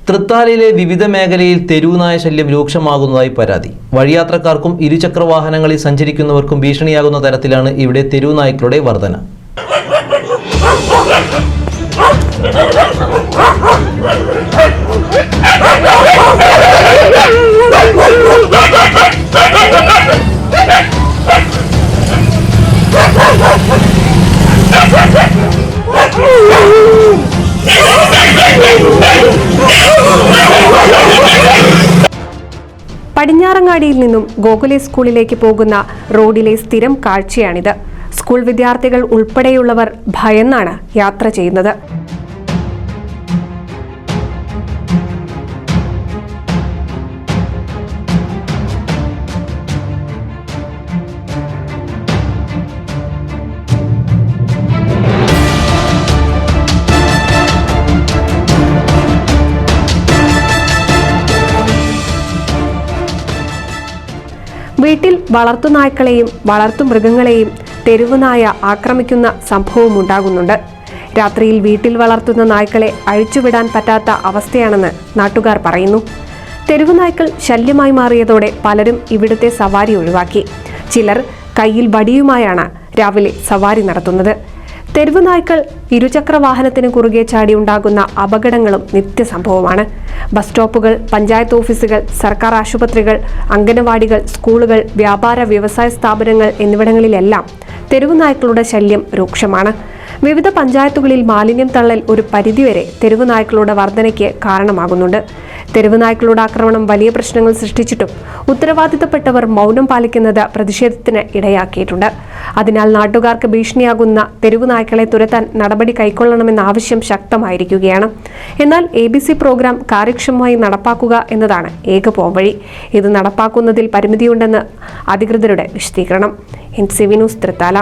തൃത്താലയിലെ വിവിധ മേഖലയിൽ തെരുവുനായ ശല്യം രൂക്ഷമാകുന്നതായി പരാതി. വഴിയാത്രക്കാർക്കും ഇരുചക്രവാഹനങ്ങളിൽ സഞ്ചരിക്കുന്നവർക്കും ഭീഷണിയാകുന്ന തരത്തിലാണ് ഇവിടെ തെരുവുനായ്ക്കളുടെ വർധന. പടിഞ്ഞാറങ്ങാടിയിൽ നിന്നും ഗോകുലേ സ്കൂളിലേക്ക് പോകുന്ന റോഡിലെ സ്ഥിരം കാഴ്ചയാണിത്. സ്കൂൾ വിദ്യാർത്ഥികൾ ഉൾപ്പെടെയുള്ളവർ ഭയന്നാണ് യാത്ര ചെയ്യുന്നത്. വീട്ടിൽ വളർത്തുനായ്ക്കളെയും വളർത്തുമൃഗങ്ങളെയും തെരുവുനായ ആക്രമിക്കുന്ന സംഭവം ഉണ്ടാകുന്നുണ്ട്. രാത്രിയിൽ വീട്ടിൽ വളർത്തുന്ന നായ്ക്കളെ അഴിച്ചുവിടാൻ പറ്റാത്ത അവസ്ഥയാണെന്ന് നാട്ടുകാർ പറയുന്നു. തെരുവുനായ്ക്കൾ ശല്യമായി മാറിയതോടെ പലരും ഇവിടുത്തെ സവാരി ഒഴിവാക്കി. ചിലർ കയ്യിൽ വടിയുമായാണ് രാവിലെ സവാരി നടത്തുന്നത്. തെരുവുനായ്ക്കൾ ഇരുചക്ര വാഹനത്തിന് കുറുകെ ചാടി ഉണ്ടാകുന്ന അപകടങ്ങളും നിത്യസംഭവമാണ്. ബസ് സ്റ്റോപ്പുകൾ, പഞ്ചായത്ത് ഓഫീസുകൾ, സർക്കാർ ആശുപത്രികൾ, അംഗനവാടികൾ, സ്കൂളുകൾ, വ്യാപാര വ്യവസായ സ്ഥാപനങ്ങൾ എന്നിവിടങ്ങളിലെല്ലാം തെരുവുനായ്ക്കളുടെ ശല്യം രൂക്ഷമാണ്. വിവിധ പഞ്ചായത്തുകളിൽ മാലിന്യം തള്ളൽ ഒരു പരിധിവരെ തെരുവുനായ്ക്കളുടെ വർധനയ്ക്ക് കാരണമാകുന്നുണ്ട്. തെരുവുനായ്ക്കളുടെ ആക്രമണം വലിയ പ്രശ്നങ്ങൾ സൃഷ്ടിച്ചിട്ടും ഉത്തരവാദിത്തപ്പെട്ടവർ മൗനം പാലിക്കുന്നത് പ്രതിഷേധത്തിന് ഇടയാക്കിയിട്ടുണ്ട്. അതിനാൽ നാട്ടുകാർക്ക് ഭീഷണിയാകുന്ന തെരുവുനായ്ക്കളെ തുരത്താൻ നടപടി കൈക്കൊള്ളണമെന്ന ആവശ്യം ശക്തമായിരിക്കുകയാണ്. എന്നാൽ ABC പ്രോഗ്രാം കാര്യക്ഷമമായി നടപ്പാക്കുക എന്നതാണ് ഏക പോംവഴി. ഇത് നടപ്പാക്കുന്നതിൽ പരിമിതിയുണ്ടെന്ന് അധികൃതരുടെ വിശദീകരണം. NCV news, Thrithala.